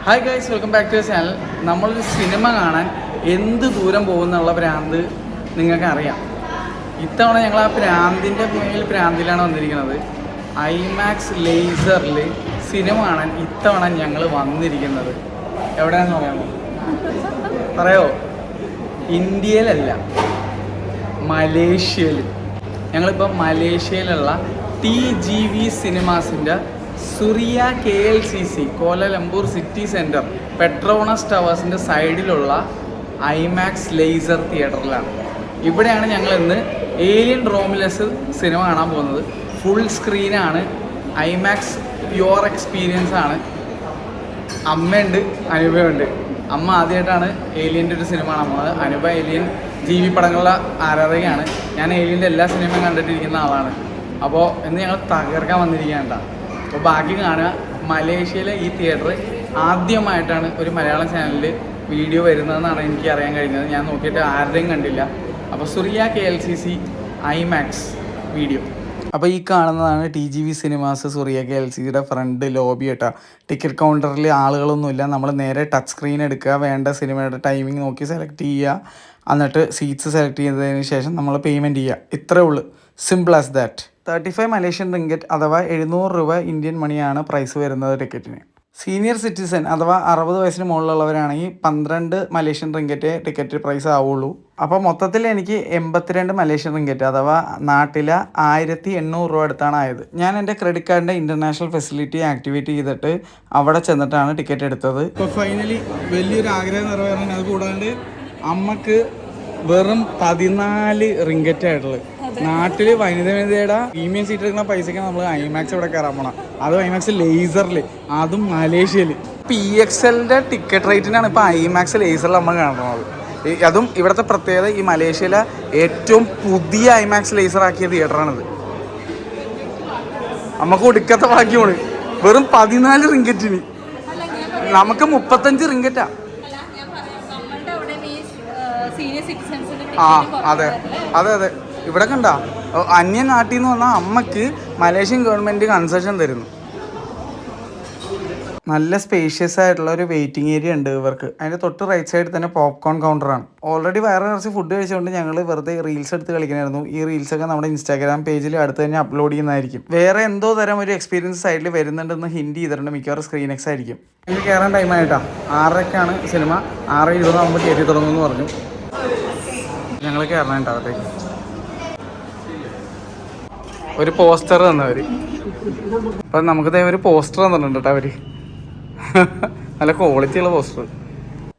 Hi guys, welcome back to channel. നമ്മളൊരു cinema കാണാൻ എന്ത് ദൂരം പോകുന്നുള്ള ഭ്രാന്ത് നിങ്ങൾക്ക് അറിയാം. ഇത്തവണ ഞങ്ങൾ ആ ഭ്രാന്തിലാണ് വന്നിരിക്കുന്നത്. ഐമാക്സ് ലേസറിൽ സിനിമ കാണാൻ ഇത്തവണ ഞങ്ങൾ വന്നിരിക്കുന്നത് എവിടെയാണെന്ന് പറയാമോ? ഇന്ത്യയിലല്ല, മലേഷ്യയിൽ. ഞങ്ങളിപ്പോൾ മലേഷ്യയിലുള്ള TGV സിനിമാസിൻ്റെ Suria KLCC Kuala Lumpur city centre Petronas ടവേഴ്സിൻ്റെ സൈഡിലുള്ള ഐമാക്സ് ലേസർ തിയേറ്ററിലാണ്. ഇവിടെയാണ് ഞങ്ങൾ ഇന്ന് ഏലിയൻ റോമുലസ് സിനിമ കാണാൻ പോകുന്നത്. ഫുൾ സ്ക്രീനാണ്, ഐമാക്സ് പ്യുവർ എക്സ്പീരിയൻസ് ആണ്. അമ്മയുണ്ട്, അനുഭവമുണ്ട്. അമ്മ ആദ്യമായിട്ടാണ് ഏലിയൻ്റെ ഒരു സിനിമ കാണാൻ പോകുന്നത്. അനുഭവ ഏലിയൻ TV പടങ്ങളുടെ ആരാധകയാണ്. ഞാൻ ഏലിയൻ്റെ എല്ലാ സിനിമയും കണ്ടിട്ടിരിക്കുന്ന ആളാണ്. അപ്പോൾ ഇന്ന് ഞങ്ങൾ തകർക്കാൻ വന്നിരിക്കുകയാണ്. അപ്പോൾ ബാക്കി കാണുക. മലേഷ്യയിലെ ഈ തിയേറ്റർ ആദ്യമായിട്ടാണ് ഒരു മലയാളം ചാനലിൽ വീഡിയോ വരുന്നതെന്നാണ് എനിക്ക് അറിയാൻ കഴിഞ്ഞത്. ഞാൻ നോക്കിയിട്ട് ആരുടെയും കണ്ടില്ല. അപ്പോൾ സുറിയ KLCC ഐമാക്സ് വീഡിയോ. അപ്പോൾ ഈ കാണുന്നതാണ് TGV സിനിമാസ് സുറിയ KLCCയുടെ ഫ്രണ്ട് ലോബി കേട്ടോ. ടിക്കറ്റ് കൗണ്ടറിൽ ആളുകളൊന്നുമില്ല. നമ്മൾ നേരെ ടച്ച് സ്ക്രീൻ എടുക്കുക, വേണ്ട സിനിമയുടെ ടൈമിംഗ് നോക്കി സെലക്ട് ചെയ്യുക, എന്നിട്ട് സീറ്റ്സ് സെലക്ട് ചെയ്തതിന് ശേഷം നമ്മൾ പേയ്മെൻറ്റ് ചെയ്യുക. ഇത്രയേ ഉള്ളൂ, simple as that. 35 Malaysian ringgit അഥവാ 700 രൂപ ഇന്ത്യൻ മണിയാണ് പ്രൈസ് വരുന്നത് ടിക്കറ്റിന്. സീനിയർ സിറ്റിസൺ അഥവാ 60 വയസ്സിന് മുകളിലുള്ളവരാണെങ്കിൽ 12 മലേഷ്യൻ റിങ്കറ്റ് ടിക്കറ്റ് പ്രൈസ് ആവുള്ളൂ. അപ്പോൾ മൊത്തത്തിൽ എനിക്ക് 82 മലേഷ്യൻ റിങ്കറ്റ് അഥവാ നാട്ടിലെ 1800 രൂപ അടുത്താണ് ആയത്. ഞാൻ എൻ്റെ ക്രെഡിറ്റ് കാർഡിൻ്റെ ഇൻ്റർനാഷണൽ ഫെസിലിറ്റി ആക്ടിവേറ്റ് ചെയ്തിട്ട് അവിടെ ചെന്നിട്ടാണ് ടിക്കറ്റ് എടുത്തത്. ഇപ്പോൾ ഫൈനലി വലിയൊരു ആഗ്രഹം നിറവേറാൻ. അത് കൂടാണ്ട് അമ്മക്ക് വെറും 14 റിങ്കറ്റ് ആയിട്ടുള്ളത്. നാട്ടിൽ വനിതയുടെ പ്രീമിയം സീറ്റ് എടുക്കുന്ന പൈസയ്ക്ക് നമ്മൾ ഐമാക്സ് ഇവിടെ കയറാൻ പോകണം. അതും ഐമാക്സ് ലേസറിൽ, അതും മലേഷ്യയിൽ. PXLൻ്റെ ടിക്കറ്റ് റേറ്റിനാണ് ഇപ്പോൾ ഐമാക്സ് ലേസറിൽ നമ്മൾ കാണുന്നത്. അതും ഇവിടുത്തെ പ്രത്യേകത, ഈ മലേഷ്യയിലെ ഏറ്റവും പുതിയ ഐമാക്സ് ലേസർ ആക്കിയ തിയേറ്ററാണിത്. നമുക്ക് ഒടുക്കത്തെ ഭാഗ്യമാണ്. വെറും 14 റിങ്കറ്റിന് നമുക്ക് 35 റിങ്കറ്റാ. അതെ അതെ അതെ. ഇവിടെ കണ്ട അന്യ നാട്ടിൽ നിന്ന് വന്നാൽ അമ്മക്ക് മലേഷ്യൻ ഗവൺമെൻറ് കൺസെഷൻ തരുന്നു. നല്ല സ്പേഷ്യസ് ആയിട്ടുള്ള ഒരു വെയിറ്റിംഗ് ഏരിയ ഉണ്ട് ഇവർക്ക്. അതിൻ്റെ തൊട്ട് റൈറ്റ് സൈഡിൽ തന്നെ പോപ്കോൺ കൗണ്ടറാണ്. ഓൾറെഡി വേറെ കുറച്ച് ഫുഡ് കഴിച്ചുകൊണ്ട് ഞങ്ങൾ വെറുതെ റീൽസ് എടുത്ത് കളിക്കണമായിരുന്നു. ഈ റീൽസൊക്കെ നമ്മുടെ ഇൻസ്റ്റാഗ്രാം പേജിൽ അടുത്ത് തന്നെ അപ്ലോഡ് ചെയ്യുന്നതായിരിക്കും. വേറെ എന്തോ തരം ഒരു എക്സ്പീരിയൻസ് സൈഡിൽ വരുന്നുണ്ടെന്ന് ഹിൻഡ് ചെയ്തിട്ടുണ്ട്. മിക്കവാറും സ്ക്രീനെക്സ് ആയിരിക്കും. എനിക്ക് കയറാൻ ടൈമായിട്ടാണ്. 6:00ക്കാണ് സിനിമ. 6:20 ആകുമ്പോൾ കയറി തുടങ്ങുമെന്ന് പറഞ്ഞു. ഞങ്ങൾ കയറണേണ്ട അകത്തേക്ക്. ഒരു പോസ്റ്റർ തന്നവർ. അപ്പം നമുക്ക് ഒരു പോസ്റ്റർ തന്നിട്ടുണ്ട് കേട്ടോ അവർ. നല്ല ക്വാളിറ്റിയുള്ള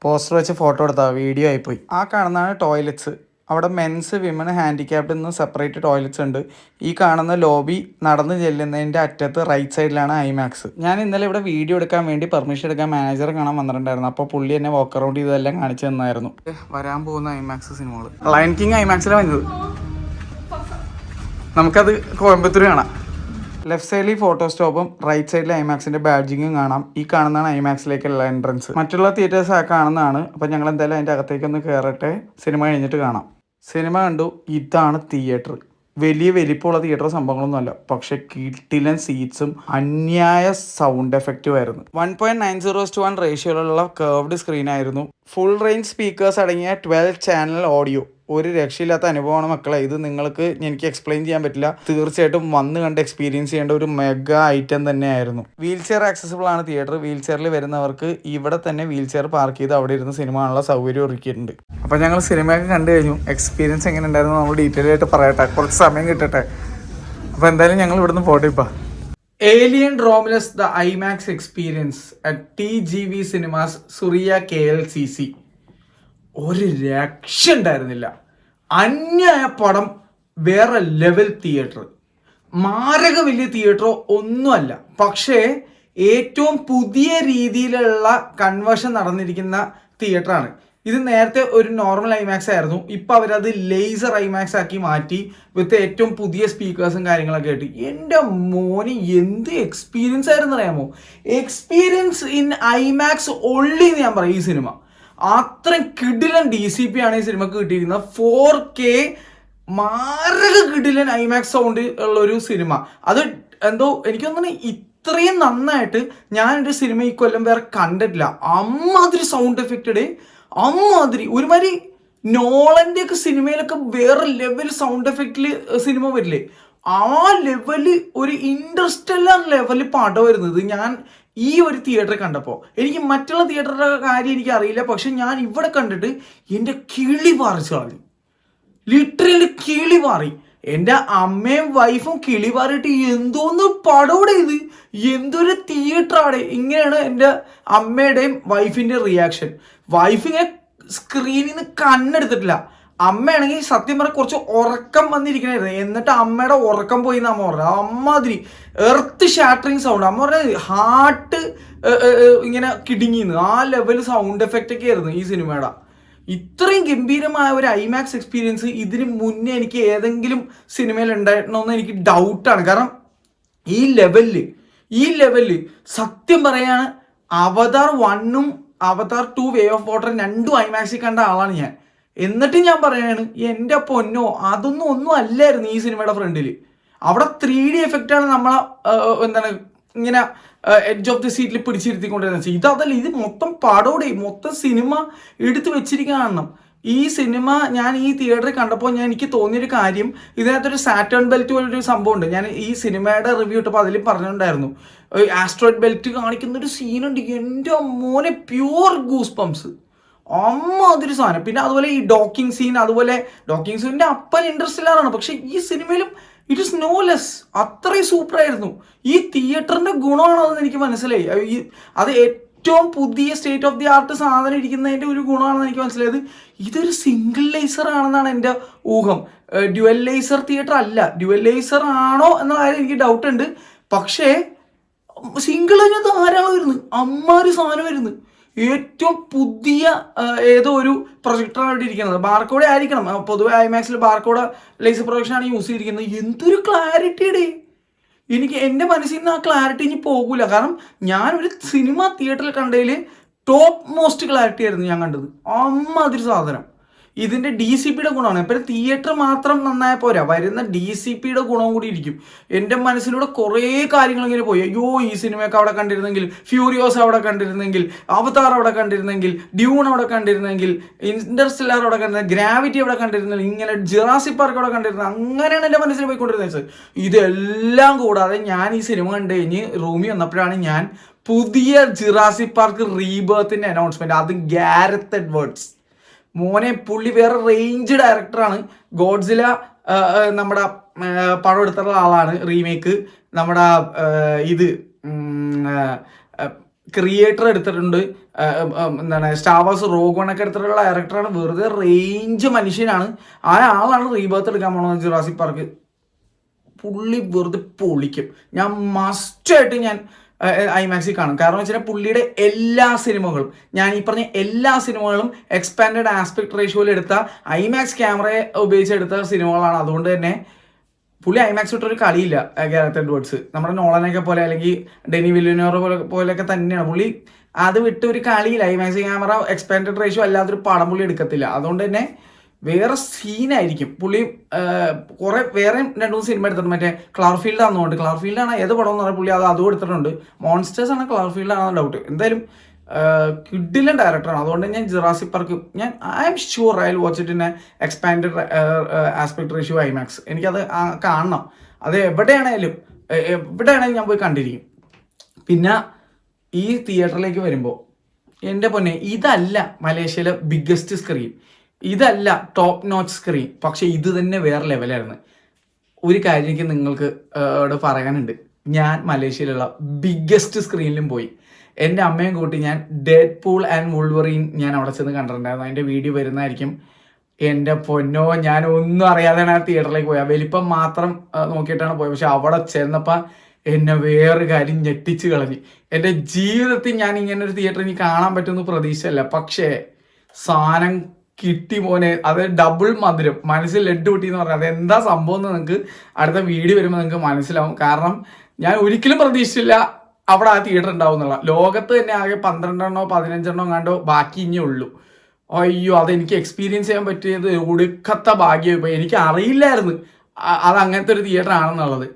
പോസ്റ്റർ വെച്ച് ഫോട്ടോ എടുത്താൽ വീഡിയോ ആയിപ്പോയി. ആ കാണുന്നതാണ് ടോയ്ലറ്റ്സ്. അവിടെ മെൻസ്, വിമൻ, ഹാൻഡിക്യാപ്ഡ് എന്ന് സെപ്പറേറ്റ് ടോയ്ലറ്റ്സ് ഉണ്ട്. ഈ കാണുന്ന ലോബി നടന്ന് ചെല്ലുന്നതിൻ്റെ അറ്റത്ത് റൈറ്റ് സൈഡിലാണ് ഐമാക്സ്. ഞാൻ ഇന്നലെ ഇവിടെ വീഡിയോ എടുക്കാൻ വേണ്ടി പെർമിഷൻ എടുക്കാൻ മാനേജറെ കാണാൻ വന്നിട്ടുണ്ടായിരുന്നു. അപ്പോൾ പുള്ളി എന്നെ വാക്ക് അറൗണ്ട് ചെയ്തെല്ലാം കാണിച്ചു തന്നായിരുന്നു. വരാൻ പോകുന്ന ഐമാക്സ് സിനിമകൾ ലയൺ കിങ് ഐമാക്സിലാണ് വന്നത്. നമുക്കത് കോയമ്പത്തൂർ കാണാം. ലെഫ്റ്റ് സൈഡിൽ ഫോട്ടോ സ്റ്റോപ്പും റൈറ്റ് സൈഡിൽ ഐമാക്സിൻ്റെ ബാഡ്ജിങ്ങും കാണാം. ഈ കാണുന്നതാണ് ഐമാക്സിലേക്കുള്ള എൻട്രൻസ്. മറ്റുള്ള തിയേറ്റേഴ്സ് ആ കാണുന്നതാണ്. അപ്പോൾ ഞങ്ങൾ എന്തായാലും അതിൻ്റെ അകത്തേക്കൊന്ന് കയറട്ടെ. സിനിമ കഴിഞ്ഞിട്ട് കാണാം. സിനിമ കണ്ടു. ഇതാണ് തിയേറ്റർ. വലിയ വലിപ്പമുള്ള തിയേറ്റർ സംഭവങ്ങളൊന്നുമല്ല, പക്ഷെ കിട്ടിലൻ സീറ്റ്സും അന്യായ സൗണ്ട് എഫക്റ്റും ആയിരുന്നു. 1.90:1 റേഷ്യോയിലുള്ള കർവ്ഡ് സ്ക്രീനായിരുന്നു. ഫുൾ റേഞ്ച് സ്പീക്കേഴ്സ് അടങ്ങിയ 12 ചാനൽ ഓഡിയോ. ഒരു രക്ഷയില്ലാത്ത അനുഭവമാണ് മക്കളെ. ഇത് നിങ്ങൾക്ക് എനിക്ക് എക്സ്പ്ലെയിൻ ചെയ്യാൻ പറ്റില്ല. തീർച്ചയായിട്ടും വന്ന് കണ്ട് എക്സ്പീരിയൻസ് ചെയ്യേണ്ട ഒരു മെഗാ ഐറ്റം തന്നെയായിരുന്നു. വീൽ ചെയർ ആക്സസിബിൾ ആണ് തിയേറ്റർ. വീൽ ചെയറിൽ വരുന്നവർക്ക് ഇവിടെ തന്നെ വീൽ ചെയർ പാർക്ക് ചെയ്ത് അവിടെ ഇരുന്ന് സിനിമ കാണാനുള്ള സൗകര്യം ഒരുക്കിയിട്ടുണ്ട്. അപ്പോൾ ഞങ്ങൾ സിനിമയൊക്കെ കണ്ടു കഴിഞ്ഞു. എക്സ്പീരിയൻസ് എങ്ങനെ ഉണ്ടായിരുന്നു നമ്മൾ ഡീറ്റെയിൽ ആയിട്ട് പറയട്ടെ, കുറച്ച് സമയം കിട്ടട്ടെ. അപ്പോൾ എന്തായാലും ഞങ്ങൾ ഇവിടുന്ന് പോട്ടെ. ഇപ്പം alien Romulus the IMAX experience at TGV cinemas Suria KLCC. ഒരു രക്ഷ ഉണ്ടായിരുന്നില്ല. അന്യായ പടം, വേറെ ലെവൽ തിയേറ്റർ. മാരക വലിയ തിയേറ്ററോ ഒന്നുമല്ല, പക്ഷേ ഏറ്റവും പുതിയ രീതിയിലുള്ള കൺവേർഷൻ നടന്നിരിക്കുന്ന തിയേറ്ററാണ് ഇത്. നേരത്തെ ഒരു നോർമൽ ഐമാക്സ് ആയിരുന്നു. ഇപ്പോൾ അവരത് ലേസർ ഐമാക്സ് ആക്കി മാറ്റി വിത്ത് ഏറ്റവും പുതിയ സ്പീക്കേഴ്സും കാര്യങ്ങളൊക്കെ ആയിട്ട്. എൻ്റെ മോന് എന്ത് എക്സ്പീരിയൻസ് ആയിരുന്നു അറിയാമോ? എക്സ്പീരിയൻസ് ഇൻ ഐമാക്സ് ഓൺലി എന്ന് ഞാൻ പറയും. ഈ സിനിമ അത്രയും കിടിലൻ DCP ആണ് ഈ സിനിമക്ക് കിട്ടിയിരിക്കുന്നത്. 4K മാരക കിടിലൻ ഐമാക്സ് സൗണ്ട് ഉള്ളൊരു സിനിമ. അത് എന്തോ എനിക്ക് തോന്നുന്നു ഇത്രയും നന്നായിട്ട് ഞാനൊരു സിനിമ ഈ കൊല്ലം വേറെ കണ്ടിട്ടില്ല. അമ്മാതിരി സൗണ്ട് എഫക്റ്റഡ്, അമ്മാതിരി ഒരുമാതിരി നോളന്റെ ഒക്കെ സിനിമയിലൊക്കെ വേറെ ലെവൽ സൗണ്ട് എഫക്റ്റിൽ സിനിമ വരില്ലേ, ആ ലെവല് ഒരു ഇൻഡർസ്റ്റെല്ലർ ലെവല് പടം വരുന്നത് ഞാൻ ഈ ഒരു തിയേറ്ററിൽ കണ്ടപ്പോൾ. എനിക്ക് മറ്റുള്ള തിയേറ്ററുടെ കാര്യം എനിക്ക് അറിയില്ല, പക്ഷെ ഞാൻ ഇവിടെ കണ്ടിട്ട് എൻ്റെ കിളി പറിച്ചു കളഞ്ഞു, ലിറ്ററലി കിളി പാറി. എൻ്റെ അമ്മയും വൈഫും കിളി പാറിയിട്ട് എന്തോന്ന് പടവിടെ ഇത്, എന്തൊരു തിയേറ്ററാണ്. ഇങ്ങനെയാണ് എൻ്റെ അമ്മയുടെയും വൈഫിൻ്റെ റിയാക്ഷൻ. വൈഫ് ഇങ്ങനെ സ്ക്രീനിൽ നിന്ന് കണ്ണെടുത്തിട്ടില്ല. അമ്മയാണെങ്കിൽ സത്യം പറഞ്ഞാൽ കുറച്ച് ഉറക്കം വന്നിരിക്കണായിരുന്നു, എന്നിട്ട് അമ്മയുടെ ഉറക്കം പോയി എന്ന് അമ്മ പറഞ്ഞത്. അമ്മാതിരി എർത്ത് ഷാറ്ററിങ് സൗണ്ട്. അമ്മ പറഞ്ഞത് ഹാർട്ട് ഇങ്ങനെ കിടുങ്ങിന്ന്, ആ ലെവൽ സൗണ്ട് എഫക്റ്റ് ഒക്കെ ആയിരുന്നു ഈ സിനിമയുടെ. ഇത്രയും ഗംഭീരമായ ഒരു ഐമാക്സ് എക്സ്പീരിയൻസ് ഇതിന് മുന്നേ എനിക്ക് ഏതെങ്കിലും സിനിമയിൽ ഉണ്ടായിരുന്നോന്ന് എനിക്ക് ഡൗട്ടാണ്. കാരണം ഈ ലെവലില് സത്യം പറയാണ്, അവതാർ 1ഉം അവതാർ 2 വേ ഓഫ് വാട്ടർ 2ഉം ഐമാക്സിൽ കണ്ട ആളാണ് ഞാൻ. എന്നിട്ട് ഞാൻ പറയാണ്, എൻ്റെ പൊന്നോ, ഒന്നും അല്ലായിരുന്നു ഈ സിനിമയുടെ ഫ്രണ്ടിൽ. അവിടെ 3D എഫക്റ്റാണ് നമ്മളെ എന്താണ് ഇങ്ങനെ എഡ്ജ് ഓഫ് ദി സീറ്റിൽ പിടിച്ചിരുത്തിക്കൊണ്ടിരുന്നത്. ഇതല്ല, ഇത് മൊത്തം പടോടെ മൊത്തം സിനിമ എടുത്തു വെച്ചിരിക്കുകയാണ്. ഈ സിനിമ ഞാൻ ഈ തിയേറ്ററിൽ കണ്ടപ്പോൾ എനിക്ക് തോന്നിയൊരു കാര്യം, ഇതിനകത്തൊരു സാറ്റേൺ ബെൽറ്റ് പോലൊരു സംഭവം ഉണ്ട്. ഞാൻ ഈ സിനിമയുടെ റിവ്യൂ ഇട്ടപ്പോൾ അതിൽ പറഞ്ഞിട്ടുണ്ടായിരുന്നു, ആസ്ട്രോയിഡ് ബെൽറ്റ് കാണിക്കുന്നൊരു സീനുണ്ട്. എൻ്റെ മോനെ പ്യൂർ ഗൂസ് പംപ്സ്, അതൊരു സാധനം. പിന്നെ അതുപോലെ ഈ ഡോക്കിംഗ് സീൻ, അതുപോലെ ഡോക്കിംഗ് സീനിൻ്റെ അപ്പൻ ഇൻട്രസ്റ്റിലാണ്, പക്ഷെ ഈ സിനിമയിലും ഇറ്റ് ഇസ് നോ ലെസ്, അത്രയും സൂപ്പറായിരുന്നു. ഈ തിയേറ്ററിൻ്റെ ഗുണമാണോ അതെന്ന് എനിക്ക് മനസ്സിലായി. അത് ഏറ്റവും പുതിയ സ്റ്റേറ്റ് ഓഫ് ദി ആർട്ട് സാധനം ഇരിക്കുന്നതിൻ്റെ ഒരു ഗുണമാണെന്ന് എനിക്ക് മനസ്സിലായത്. ഇതൊരു സിംഗിൾ ലേസർ ആണെന്നാണ് എൻ്റെ ഊഹം. ഡ്യുവൽ ലേസർ തിയേറ്റർ അല്ല. ഡ്യുവൽ ലേസർ ആണോ എന്ന കാര്യം എനിക്ക് ഡൗട്ട് ഉണ്ട്. പക്ഷേ സിംഗിൾ തന്നെ ധാരാളം വരുന്നു, അമ്മാര് സാധനം വരുന്നു. ഏറ്റവും പുതിയ ഏതോ ഒരു പ്രൊജക്ടറാണ് ഇവിടെ ഇരിക്കുന്നത്. ബാർക്കോഡ് ആയിരിക്കണം, പൊതുവെ ഐമാക്സിൽ ബാർക്കോഡ് ലേസർ പ്രൊജക്ഷനാണ് യൂസ് ചെയ്തിരിക്കുന്നത്. എന്തൊരു ക്ലാരിറ്റിയുടെ, എനിക്ക് എൻ്റെ മനസ്സിൽ നിന്ന് ആ ക്ലാരിറ്റി ഇനി പോകൂല. കാരണം ഞാനൊരു സിനിമ തിയേറ്ററിൽ കണ്ടതിൽ ടോപ്പ് മോസ്റ്റ് ക്ലാരിറ്റി ആയിരുന്നു ഞാൻ കണ്ടത്. അതൊരു സാധനം. ഇതിൻ്റെ DCPയുടെ ഗുണമാണ്. എപ്പോഴും തിയേറ്റർ മാത്രം നന്നായ പോരാ, വരുന്ന DCPയുടെ ഗുണവും കൂടി ഇരിക്കും. എൻ്റെ മനസ്സിലൂടെ കുറേ കാര്യങ്ങൾ ഇങ്ങനെ പോയി. അയ്യോ, ഈ സിനിമയൊക്കെ അവിടെ കണ്ടിരുന്നെങ്കിൽ, ഫ്യൂരിയോസ് അവിടെ കണ്ടിരുന്നെങ്കിൽ, അവതാർ അവിടെ കണ്ടിരുന്നെങ്കിൽ, ഡ്യൂൺ അവിടെ കണ്ടിരുന്നെങ്കിൽ, ഇൻറ്റർസ്റ്റെല്ലാർ അവിടെ കണ്ടിരുന്നെങ്കിൽ, ഗ്രാവിറ്റി അവിടെ കണ്ടിരുന്നെങ്കിൽ, ഇങ്ങനെ ജുറാസിക് പാർക്ക് അവിടെ കണ്ടിരുന്നത്. അങ്ങനെയാണ് എൻ്റെ മനസ്സിൽ പോയിക്കൊണ്ടിരുന്നത്. ഇതെല്ലാം കൂടാതെ ഞാൻ ഈ സിനിമ കണ്ടു കഴിഞ്ഞ് റൂമിൽ വന്നപ്പോഴാണ് ഞാൻ പുതിയ ജുറാസിക് പാർക്ക് റീബർത്തിൻ്റെ അനൗൺസ്മെൻറ്റ്, അത് ഗാരത്ത് എഡ്വേർഡ്സ്. മോനെ, പുള്ളി വേറെ റേഞ്ച് ഡയറക്ടറാണ്. ഗോഡ്സില നമ്മുടെ പടം എടുത്തുള്ള ആളാണ്. റീമേക്ക് നമ്മുടെ ഇത് ക്രിയേറ്റർ എടുത്തിട്ടുണ്ട്. എന്താണ് സ്റ്റാർ വാർസ് റോഗ് വണ്ണൊക്കെ എടുത്തിട്ടുള്ള ഡയറക്ടറാണ്. വെറുതെ റേഞ്ച് മനുഷ്യനാണ്. ആ ആളാണ് റീബർത്ത് എടുക്കാൻ പോണത് ജുറാസിക് പാർക്ക്. പുള്ളി വെറുതെ പൊളിക്കും. ഞാൻ മസ്റ്റായിട്ട് ഞാൻ ഐമാക്സിൽ കാണും. കാരണം വെച്ചാൽ പുള്ളിയുടെ എല്ലാ സിനിമകളും, ഞാൻ ഈ പറഞ്ഞ എല്ലാ സിനിമകളും എക്സ്പാൻഡഡ് ആസ്പെക്ട് റേഷ്യോയിൽ എടുത്ത ഐമാക്സ് ക്യാമറയെ ഉപയോഗിച്ചെടുത്ത സിനിമകളാണ്. അതുകൊണ്ട് തന്നെ പുള്ളി ഐമാക്സ് വിട്ടൊരു കളിയില്ല. ഗാരത്ത് എഡ്വേർഡ്സ് നമ്മുടെ നോളനൊക്കെ പോലെ അല്ലെങ്കിൽ ഡെനി വില്ലിനോർ പോലെയൊക്കെ തന്നെയാണ്. പുള്ളി അത് വിട്ട് ഒരു കളിയില്ല. ഐമാക്സ് ക്യാമറ എക്സ്പാൻഡഡ് റേഷ്യോ അല്ലാത്തൊരു പടം പുള്ളി എടുക്കത്തില്ല. അതുകൊണ്ട് തന്നെ വേറെ സീനായിരിക്കും. പുള്ളി കുറെ വേറെ 2-3 സിനിമ എടുത്തിട്ടുണ്ട്. മറ്റേ ക്ലവർഫീൽഡ് ആണെന്നുകൊണ്ട്, ക്ലവർഫീൽഡാണ് ഏത് പടം എന്ന് പറഞ്ഞാൽ പുള്ളി അതും എടുത്തിട്ടുണ്ട്. മോൺസ്റ്റേഴ്സ് ആണ് ക്ലവർഫീൽഡാണെന്ന് ഡൗട്ട്. എന്തായാലും കിഡിലൻ ഡയറക്ടറാണ്. അതുകൊണ്ട് ഞാൻ Jurassic park I am sure I will watch it in expanded aspect ratio IMAX. എനിക്കത് കാണണം. അത് എവിടെയാണേലും ഞാൻ പോയി കണ്ടിരിക്കും. പിന്നെ ഈ തിയേറ്ററിലേക്ക് വരുമ്പോൾ എൻ്റെ പൊന്നെ, ഇതല്ല മലേഷ്യയിലെ ബിഗ്ഗസ്റ്റ് സ്ക്രീൻ, ഇതല്ല ടോപ്പ് നോച്ച് സ്ക്രീൻ, പക്ഷെ ഇത് തന്നെ വേറെ ലെവലായിരുന്നു. ഒരു കാര്യം എനിക്ക് നിങ്ങൾക്ക് പറയാനുണ്ട്. ഞാൻ മലേഷ്യയിലുള്ള ബിഗ്ഗസ്റ്റ് സ്ക്രീനിലും പോയി. എൻ്റെ അമ്മയും കൂട്ടി ഞാൻ ഡെഡ് പൂൾ ആൻഡ് വൂൾവറീൻ ഞാൻ അവിടെ ചെന്ന് കണ്ടിട്ടുണ്ടായിരുന്നു. അതിൻ്റെ വീഡിയോ വരുന്നതായിരിക്കും. എൻ്റെ പൊന്നോ, ഞാൻ ഒന്നും അറിയാതെയാണ് ആ തിയേറ്ററിലേക്ക് പോയത്. വലിപ്പം മാത്രം നോക്കിയിട്ടാണ് പോയത്. പക്ഷെ അവിടെ ചെന്നപ്പോൾ എന്നെ വേറൊരു കാര്യം ഞെട്ടിച്ച് കളഞ്ഞു. എൻ്റെ ജീവിതത്തിൽ ഞാൻ ഇങ്ങനെ ഒരു തിയേറ്റർ എനിക്ക് കാണാൻ പറ്റുമെന്ന് പ്രതീക്ഷയല്ല. പക്ഷേ സാധനം കിട്ടി മോനെ. അത് ഡബിൾ മധുരം, മനസ്സിൽ ലഡ്ഡു കിട്ടി എന്ന് പറഞ്ഞാൽ അതെന്താ സംഭവം എന്ന് നിങ്ങൾക്ക് അടുത്ത വീഡിയോ വരുമ്പോൾ നിങ്ങൾക്ക് മനസ്സിലാവും. കാരണം ഞാൻ ഒരിക്കലും പ്രതീക്ഷിച്ചില്ല അവിടെ ആ തിയേറ്റർ ഉണ്ടാവും എന്നുള്ള. ലോകത്ത് തന്നെ ആകെ 12 15 കണ്ടോ ബാക്കി ഇനി ഉള്ളൂ. അയ്യോ, അതെനിക്ക് എക്സ്പീരിയൻസ് ചെയ്യാൻ പറ്റിയത് ഒടുക്കത്തെ ഭാഗ്യം. ഇപ്പം എനിക്ക് അറിയില്ലായിരുന്നു അത് അങ്ങനത്തെ ഒരു തിയേറ്റർ ആണെന്നുള്ളത്.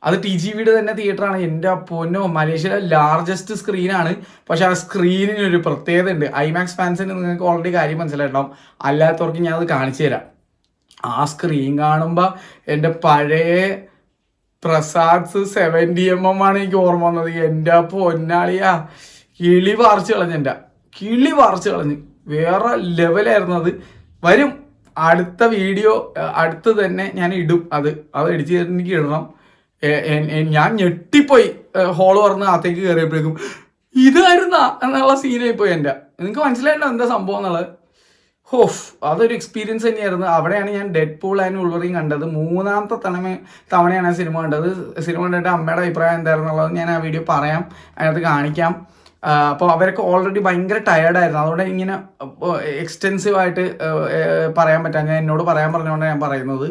അത് TGVയുടെ തന്നെ തിയേറ്ററാണ്. എൻ്റെ പൊന്നോ, മലേഷ്യയിലെ ലാർജസ്റ്റ് സ്ക്രീനാണ്. പക്ഷെ ആ സ്ക്രീനിന് ഒരു പ്രത്യേകത ഉണ്ട്. ഐമാക്സ് ഫാൻസിന് നിങ്ങൾക്ക് ഓൾറെഡി കാര്യം മനസ്സിലായിട്ടുണ്ടാവും. അല്ലാത്തവർക്ക് ഞാൻ അത് കാണിച്ചു തരാം. ആ സ്ക്രീൻ കാണുമ്പോൾ എൻ്റെ പഴയ പ്രസാദ്സ് 70mm ആണ് എനിക്ക് ഓർമ്മ വന്നത്. എൻ്റെ പൊന്നാളിയാ, കിളി പറിച്ച് കളഞ്ഞ് വേറെ ലെവലായിരുന്നു അത്. വരും അടുത്ത വീഡിയോ അടുത്ത് തന്നെ ഞാൻ ഇടും. അത് എഡിറ്റ് ചെയ്തിട്ട് എനിക്ക് ഇടണം. ഞാൻ ഞെട്ടിപ്പോയി ഹോള് പറഞ്ഞ് അകത്തേക്ക് കയറിയപ്പോഴേക്കും ഇതായിരുന്നാ എന്നുള്ള സീനായി പോയി എൻ്റെ. നിങ്ങൾക്ക് മനസ്സിലായിട്ടോ എന്താ സംഭവം എന്നുള്ളത്. അതൊരു എക്സ്പീരിയൻസ് തന്നെയായിരുന്നു. അവിടെയാണ് ഞാൻ ഡെഡ് പൂൾ ആൻഡ് വുൾവറിൻ കണ്ടത്. 3ാമത്തെ തവണയാണ് ആ സിനിമ കണ്ടത്. സിനിമ കണ്ടിട്ട് അമ്മയുടെ അഭിപ്രായം എന്തായിരുന്നുള്ളത് ഞാൻ ആ വീഡിയോ പറയാം, അതിനകത്ത് കാണിക്കാം. അപ്പോൾ അവരൊക്കെ ഓൾറെഡി ഭയങ്കര ടയേർഡായിരുന്നു. അതുകൊണ്ട് ഇങ്ങനെ എക്സ്റ്റെൻസീവായിട്ട് പറയാൻ പറ്റാം. ഞാൻ എന്നോട് പറയാൻ പറഞ്ഞുകൊണ്ടാണ് ഞാൻ പറയുന്നത്.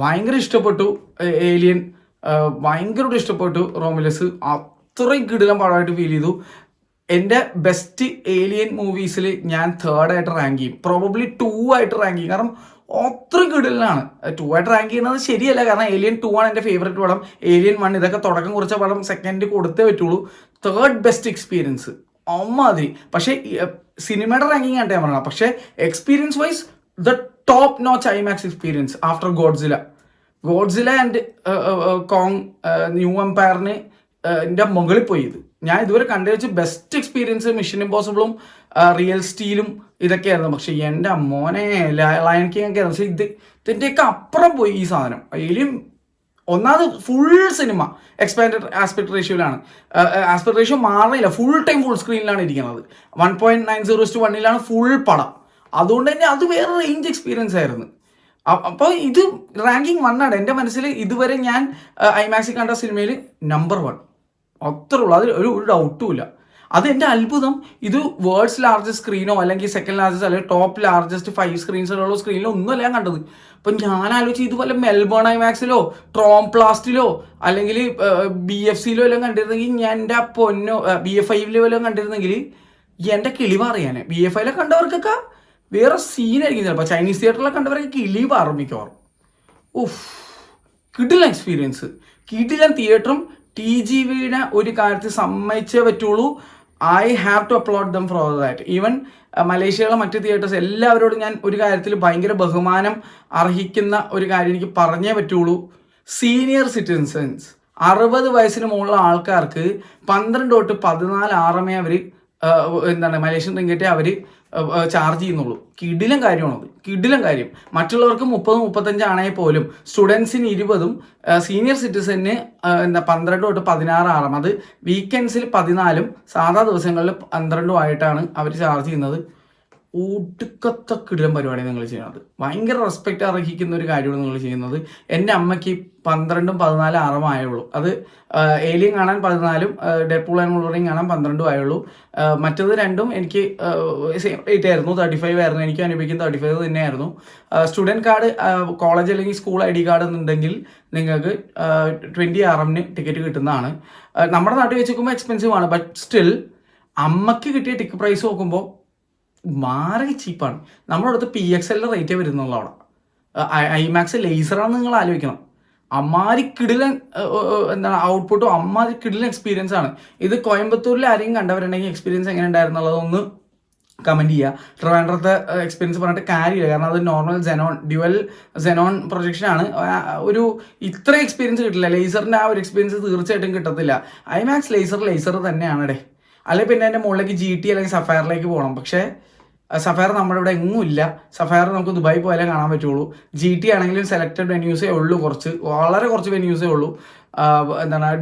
ഭയങ്കര ഇഷ്ടപ്പെട്ടു ഏലിയൻ, ഭയങ്കരമായിട്ട് ഇഷ്ടപ്പെട്ടു റോമുലസ്. അത്രയും കിടിലം പടമായിട്ട് ഫീൽ ചെയ്തു. എൻ്റെ ബെസ്റ്റ് ഏലിയൻ മൂവീസിൽ ഞാൻ 3rd ആയിട്ട് റാങ്ക് ചെയ്യും. പ്രോബബ്ലി 2 ആയിട്ട് റാങ്ക് ചെയ്യും. കാരണം അത്രയും കിടിലാണ്. 2 ആയിട്ട് റാങ്ക് ചെയ്യുന്നത് ശരിയല്ല, കാരണം ഏലിയൻ 2 ആണ് എൻ്റെ ഫേവറേറ്റ് പടം. ഏലിയൻ 1 ഇതൊക്കെ തുടക്കം കുറിച്ച പടം 2nd കൊടുത്തേ പറ്റുള്ളൂ. 3rd ബെസ്റ്റ് എക്സ്പീരിയൻസ് അമ്മാതിരി. പക്ഷേ സിനിമയുടെ റാങ്കിങ് ആയിട്ട് ഞാൻ പറഞ്ഞത്. പക്ഷേ experience wise the top notch IMAX experience after Godzilla and Kong new എംപയറിന് എൻ്റെ മുകളിൽ പോയി. ഇത് ഞാൻ ഇതുവരെ കണ്ടു വെച്ച് ബെസ്റ്റ് എക്സ്പീരിയൻസ് മിഷൻ ഇമ്പോസിബിളും റിയൽ സ്റ്റീലും ഇതൊക്കെയായിരുന്നു. പക്ഷെ എൻ്റെ മോനെ ലയൺ കിങ് ഒക്കെ ആയിരുന്നു. പക്ഷെ ഇതിൻ്റെയൊക്കെ അപ്പുറം പോയി ഈ സാധനം. അതിലും ഒന്നാമത് ഫുൾ സിനിമ എക്സ്പാൻഡഡ് ആസ്പെക്ട് റേഷ്യോയിലാണ്. ആസ്പെക്ട് റേഷ്യോ മാറുന്നില്ല, ഫുൾ ടൈം ഫുൾ സ്ക്രീനിലാണ് ഇരിക്കുന്നത്. 1.90:1 ഫുൾ പടം. അതുകൊണ്ട് തന്നെ അത് വേറെ റേഞ്ച് എക്സ്പീരിയൻസ് ആയിരുന്നു. അപ്പോൾ ഇത് റാങ്കിങ് 1 ആണ് എൻ്റെ മനസ്സിൽ. ഇതുവരെ ഞാൻ ഐമാക്സിൽ കണ്ട സിനിമയിൽ നമ്പർ 1 അത്രേ ഉള്ളൂ. അതിൽ ഒരു ഡൗട്ടും ഇല്ല. അത് എൻ്റെ അത്ഭുതം. ഇത് വേൾഡ്സ് ലാർജസ്റ്റ് സ്ക്രീനോ അല്ലെങ്കിൽ 2nd ലാർജസ്റ്റ് അല്ലെങ്കിൽ ടോപ്പ് ലാർജസ്റ്റ് 5 സ്ക്രീൻസിലുള്ള സ്ക്രീനിലോ ഒന്നുമല്ല ഞാൻ കണ്ടത്. അപ്പം ഞാൻ ആലോചിച്ച് ഇതുപോലെ മെൽബൺ ഐമാക്സിലോ ട്രോം പ്ലാസ്റ്റിലോ അല്ലെങ്കിൽ BFCയിലോ എല്ലാം കണ്ടിരുന്നെങ്കിൽ ഞാൻ എൻ്റെ പൊന്നോ BF5 വല്ലതും കണ്ടിരുന്നെങ്കിൽ എൻ്റെ കിളിവ അറിയാനേ. BF5 കണ്ടവർക്കൊക്കെ വേറെ സീനായിരിക്കും. ചിലപ്പോൾ ചൈനീസ് തിയേറ്ററിലൊക്കെ കണ്ടവരൊക്കെ കിളി പാറും മിക്കവാറും. കിടിലൻ എക്സ്പീരിയൻസ്, കിടിലൻ തിയേറ്ററും. TGVയുടെ ഒരു കാര്യത്തിൽ സമ്മതിച്ചേ പറ്റുള്ളൂ. I have to upload them for that. Even മലേഷ്യയിലെ മറ്റ് തിയേറ്റേഴ്സ് എല്ലാവരോടും ഞാൻ ഒരു കാര്യത്തിൽ ഭയങ്കര ബഹുമാനം അർഹിക്കുന്ന ഒരു കാര്യം എനിക്ക് പറഞ്ഞേ പറ്റുള്ളൂ. സീനിയർ സിറ്റിസൻസ് 60 വയസ്സിന് മുകളിലുള്ള ആൾക്കാർക്ക് 12 തൊട്ട് 14 RMA അവർ മലേഷ്യൻ റിംഗറ്റ് അവർ ചാർജ് ചെയ്യുന്നുള്ളൂ. കിടിലം കാര്യമാണത്, കിടിലം കാര്യം. മറ്റുള്ളവർക്ക് 30-35 ആണെങ്കിൽ പോലും സ്റ്റുഡൻസിന് 20-ഉം സീനിയർ സിറ്റിസന് 12 തൊട്ട് 16 RMA. അത് വീക്കെൻഡ്സിൽ 14-ഉം സാധാ ദിവസങ്ങളിൽ 12-ഉം ആയിട്ടാണ് അവർ ചാർജ് ചെയ്യുന്നത്. ഒടുക്കത്തെ കിടിലം പരിപാടി നിങ്ങൾ ചെയ്യുന്നത്. ഭയങ്കര റെസ്പെക്റ്റ് അർഹിക്കുന്ന ഒരു കാര്യമാണ് നിങ്ങൾ ചെയ്യുന്നത്. എൻ്റെ അമ്മയ്ക്ക് 12-ഉം 14 RMA ആയുള്ളൂ. അത് ഏലിയൻ കാണാൻ 14-ഉം ഡെഡ് പൂൾ ആൻഡ് വുൾവറിൻ കാണാൻ 12-ഉം ആയുള്ളൂ. മറ്റത് രണ്ടും എനിക്ക് സെയിം റേറ്റ് ആയിരുന്നു, 35 ആയിരുന്നു. എനിക്ക് അനുഭവിക്കുന്ന 35 തന്നെയായിരുന്നു. സ്റ്റുഡൻറ് കാർഡ്, കോളേജ് അല്ലെങ്കിൽ സ്കൂൾ ID കാർഡ് എന്നുണ്ടെങ്കിൽ നിങ്ങൾക്ക് 20 RM ടിക്കറ്റ് കിട്ടുന്നതാണ്. നമ്മുടെ നാട്ടിൽ വെച്ച് നോക്കുമ്പോൾ എക്സ്പെൻസീവ് ആണ്. ബട്ട് സ്റ്റിൽ അമ്മയ്ക്ക് കിട്ടിയ ടിക്കറ്റ് പ്രൈസ് നോക്കുമ്പോൾ മാറി ചീപ്പാണ്. നമ്മുടെ അടുത്ത് PXL റേറ്റേ വരുന്നുള്ളൂ. അവിടെ ഐമാക്സ് ലേസറാണെന്ന് നിങ്ങൾ ആലോചിക്കണം. അമ്മാരി കിടിലൻ ഔട്ട്പുട്ടും അമ്മാരി കിടിലൻ എക്സ്പീരിയൻസ് ആണ്. ഇത് കോയമ്പത്തൂരിൽ ആരെങ്കിലും കണ്ടവരുണ്ടെങ്കിൽ എക്സ്പീരിയൻസ് എങ്ങനെ ഉണ്ടായിരുന്നുള്ളതൊന്ന് കമൻറ്റ് ചെയ്യുക. ട്രിവാൻഡ്രത്തെ എക്സ്പീരിയൻസ് പറഞ്ഞിട്ട് കാര്യമില്ല, കാരണം അത് നോർമൽ ഡ്യുവൽ സെനോൺ പ്രൊജക്ഷനാണ്. ഒരു ഇത്ര എക്സ്പീരിയൻസ് കിട്ടില്ല. ലേസറിൻ്റെ ആ ഒരു എക്സ്പീരിയൻസ് തീർച്ചയായിട്ടും കിട്ടത്തില്ല. ഐമാക്സ് ലേസർ തന്നെയാണ് ഡേ. അല്ലെങ്കിൽ പിന്നെ എൻ്റെ മുകളിലേക്ക് GT അല്ലെങ്കിൽ സഫയറിലേക്ക് പോകണം. പക്ഷേ സഫയർ നമ്മുടെ ഇവിടെ എങ്ങും ഇല്ല. സഫയർ നമുക്ക് ദുബായി പോയാലേ കാണാൻ പറ്റുള്ളൂ. GT ആണെങ്കിലും സെലക്റ്റഡ് വെന്യൂസേ ഉള്ളൂ, വളരെ കുറച്ച് വെന്യൂസേ ഉള്ളൂ.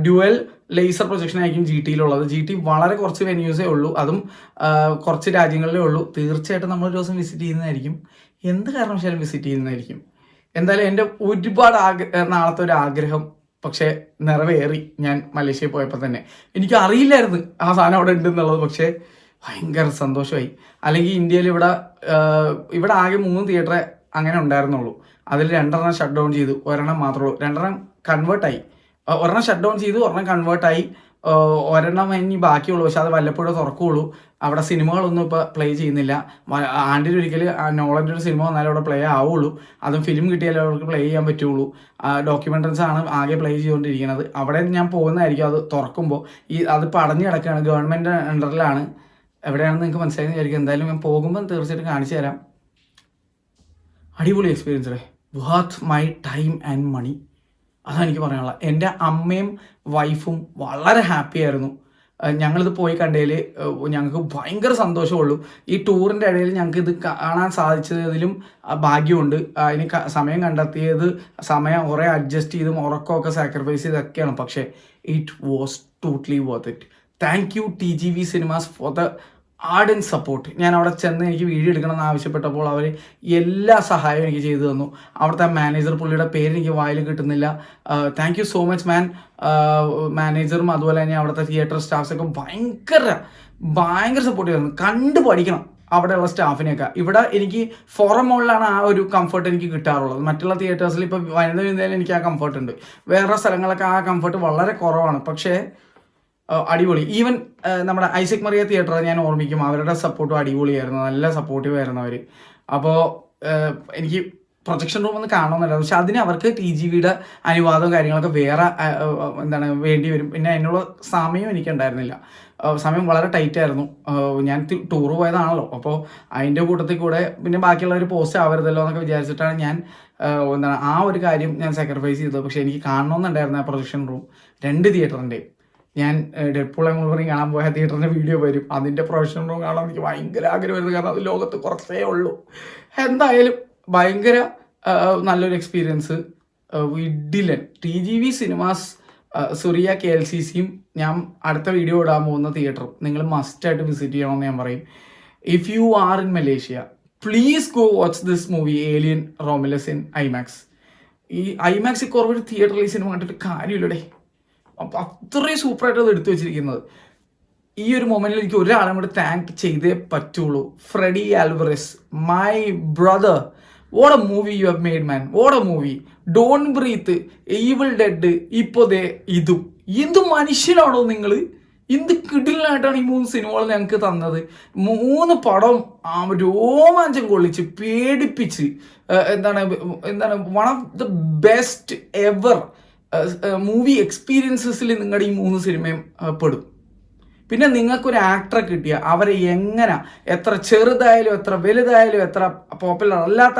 ഡ്യുവൽ ലേസർ പ്രൊജക്ഷൻ ആയിരിക്കും GTയിലുള്ളത്. GT വളരെ കുറച്ച് വെന്യൂസേ ഉള്ളൂ, അതും കുറച്ച് രാജ്യങ്ങളിലേ ഉള്ളൂ. തീർച്ചയായിട്ടും നമ്മളൊരു ദിവസം വിസിറ്റ് ചെയ്യുന്നതായിരിക്കും, എന്ത് കാരണവശാലും വിസിറ്റ് ചെയ്യുന്നതായിരിക്കും. എന്തായാലും എൻ്റെ ഒരുപാട് നാളത്തെ ഒരു ആഗ്രഹം പക്ഷേ നിറവേറി. ഞാൻ മലേഷ്യയിൽ പോയപ്പോൾ തന്നെ എനിക്ക് അറിയില്ലായിരുന്നു ആ സാധനം അവിടെ ഉണ്ടെന്നുള്ളത്. പക്ഷേ ഭയങ്കര സന്തോഷമായി. അല്ലെങ്കിൽ ഇന്ത്യയിൽ ഇവിടെ ആകെ 3 തിയേറ്ററെ അങ്ങനെ ഉണ്ടായിരുന്നുള്ളൂ. അതിൽ 2 ഷട്ട് ഡൗൺ ചെയ്തു, 1 മാത്രമേ ഉള്ളൂ. 2 കൺവേർട്ടായി. 1 ഷട്ട് ഡൗൺ ചെയ്തു, 1 കൺവേർട്ടായി, 1 ഇനി ബാക്കിയുള്ളൂ. പക്ഷെ അത് വല്ലപ്പോഴും തുറക്കുകയുള്ളൂ. അവിടെ സിനിമകളൊന്നും ഇപ്പോൾ പ്ലേ ചെയ്യുന്നില്ല. ആണ്ടിൽ ഒരിക്കൽ നോളൻ്റെ ഒരു സിനിമ വന്നാലും അവിടെ പ്ലേ ആവുള്ളൂ. അതും ഫിലിം കിട്ടിയാലേ അവർക്ക് പ്ലേ ചെയ്യാൻ പറ്റുള്ളൂ. ഡോക്യുമെൻ്ററീസ് ആണ് ആകെ പ്ലേ ചെയ്തുകൊണ്ടിരിക്കുന്നത്. അവിടെ ഞാൻ പോകുന്നതായിരിക്കും. അത് തുറക്കുമ്പോൾ അതിപ്പോൾ അടഞ്ഞു കിടക്കുകയാണ്, ഗവൺമെൻറ് അണ്ടറിലാണ്. എവിടെയാണെന്ന് നിങ്ങൾക്ക് മനസ്സിലായി വിചാരിക്കും. എന്തായാലും ഞാൻ പോകുമ്പോൾ തീർച്ചയായിട്ടും കാണിച്ചു തരാം. അടിപൊളി എക്സ്പീരിയൻസ് അല്ലേ, worth my time and money. അതാണ് എനിക്ക് പറയാനുള്ളത്. എൻ്റെ അമ്മയും വൈഫും വളരെ ഹാപ്പി ആയിരുന്നു. ഞങ്ങളിത് പോയി കണ്ടതിൽ ഞങ്ങൾക്ക് ഭയങ്കര സന്തോഷമുള്ളൂ. ഈ ടൂറിൻ്റെ ഇടയിൽ ഞങ്ങൾക്ക് ഇത് കാണാൻ സാധിച്ചതിലും ഭാഗ്യമുണ്ട്. അതിന് സമയം കണ്ടെത്തിയത്, സമയം കുറേ അഡ്ജസ്റ്റ് ചെയ്തും ഉറക്കമൊക്കെ സാക്രിഫൈസ് ചെയ്തൊക്കെയാണ്. പക്ഷേ it was totally worth it. Thank you TGV cinemas for the ആർഡ് ആൻഡ് സപ്പോർട്ട്. ഞാൻ അവിടെ ചെന്ന് എനിക്ക് വീഡിയോ എടുക്കണമെന്ന് ആവശ്യപ്പെട്ടപ്പോൾ അവർ എല്ലാ സഹായവും എനിക്ക് ചെയ്തു തന്നു. അവിടുത്തെ മാനേജർ, പുള്ളിയുടെ പേര് എനിക്ക് വായിൽ കിട്ടുന്നില്ല. Thank you so much man. മാനേജറും അതുപോലെ തന്നെ അവിടുത്തെ തിയേറ്റർ സ്റ്റാഫ്സൊക്കെ ഭയങ്കര സപ്പോർട്ട് ചെയ്തു. കണ്ടു പഠിക്കണം അവിടെയുള്ള സ്റ്റാഫിനെയൊക്കെ. ഇവിടെ എനിക്ക് ഫോറം മോളിലാണ് ആ ഒരു കംഫർട്ട് എനിക്ക് കിട്ടാറുള്ളത്. മറ്റുള്ള തിയേറ്റേഴ്സിൽ ഇപ്പോൾ വനിത വിന്ദയിൽ എനിക്ക് ആ കംഫർട്ട് ഉണ്ട്. വേറെ സ്ഥലങ്ങളൊക്കെ ആ കംഫർട്ട് വളരെ കുറവാണ്. പക്ഷേ അടിപൊളി. ഈവൻ നമ്മുടെ ഐസക് മറിയ തിയേറ്റർ ഞാൻ ഓർമ്മിക്കും, അവരുടെ സപ്പോർട്ടും അടിപൊളിയായിരുന്നു, നല്ല സപ്പോർട്ടീവ് ആയിരുന്നു അവർ. അപ്പോൾ എനിക്ക് പ്രൊജക്ഷൻ റൂം ഒന്ന് കാണണമെന്നില്ല, പക്ഷെ അതിന് അവർക്ക് TGVയുടെ അനുവാദവും കാര്യങ്ങളൊക്കെ വേറെ വേണ്ടി വരും. പിന്നെ അതിനുള്ള സമയം എനിക്കുണ്ടായിരുന്നില്ല. സമയം വളരെ ടൈറ്റ് ആയിരുന്നു. ഞാൻ ടൂർ പോയതാണല്ലോ, അപ്പോൾ അതിൻ്റെ കൂട്ടത്തിൽ കൂടെ പിന്നെ ബാക്കിയുള്ളവർ പോസ്റ്റ് ആവരുതല്ലോ എന്നൊക്കെ വിചാരിച്ചിട്ടാണ് ഞാൻ ആ ഒരു കാര്യം ഞാൻ സാക്രിഫൈസ് ചെയ്തത്. പക്ഷേ എനിക്ക് കാണണമെന്നുണ്ടായിരുന്നു ആ പ്രൊജക്ഷൻ റൂം 2 തിയേറ്ററിൻ്റെയും. ഞാൻ ഡെഡ്പൂൾ ആൻഡ് വോൾവറിൻ കാണാൻ പോയ തിയേറ്ററിൻ്റെ വീഡിയോ വരും, അതിൻ്റെ പ്രൊജക്ഷൻ റൂം കാണാൻ എനിക്ക് ഭയങ്കര ആഗ്രഹമായിരുന്നു. കാരണം അത് ലോകത്ത് കുറച്ചേ ഉള്ളൂ. എന്തായാലും ഭയങ്കര നല്ലൊരു എക്സ്പീരിയൻസ്. വിഡിലൻ TGV സിനിമാസ് സുറിയ KLCCയും ഞാൻ അടുത്ത വീഡിയോ ഇടാൻ പോകുന്ന തിയേറ്ററും നിങ്ങൾ മസ്റ്റായിട്ട് വിസിറ്റ് ചെയ്യണമെന്ന് ഞാൻ പറയും. If you are in Malaysia, please go watch this movie Alien Romulus in IMAX. ഈ IMAXിൽ കുറവൊരു തിയേറ്ററിൽ ഈ സിനിമ കണ്ടിട്ട് കാര്യമില്ലടേ. അപ്പം അത്രയും സൂപ്പറായിട്ട് അത് എടുത്തു വെച്ചിരിക്കുന്നത്. ഈ ഒരു മൊമെന്റിൽ എനിക്ക് ഒരാളെ കൂടെ താങ്ക് ചെയ്തേ പറ്റുള്ളൂ. Freddy Alvarez, my brother. What a movie you have made man, what a movie. Don't Breathe, Evil Dead, ഇപ്പോൾ ദേ ഇതും. എന്ത് മനുഷ്യനാണോ നിങ്ങൾ? എന്ത് കിടിലനായിട്ടാണ് ഈ 3 സിനിമകൾ ഞങ്ങൾക്ക് തന്നത്. 3 പടം രോമാഞ്ചം കൊള്ളിച്ച് പേടിപ്പിച്ച് one of the best ever movie എക്സ്പീരിയൻസസിൽ നിങ്ങളുടെ ഈ 3 സിനിമയും പെടും. പിന്നെ നിങ്ങൾക്കൊരു ആക്ടറെ കിട്ടിയ അവരെ എങ്ങനെ, എത്ര ചെറുതായാലും എത്ര വലുതായാലും എത്ര പോപ്പുലർ അല്ലാത്ത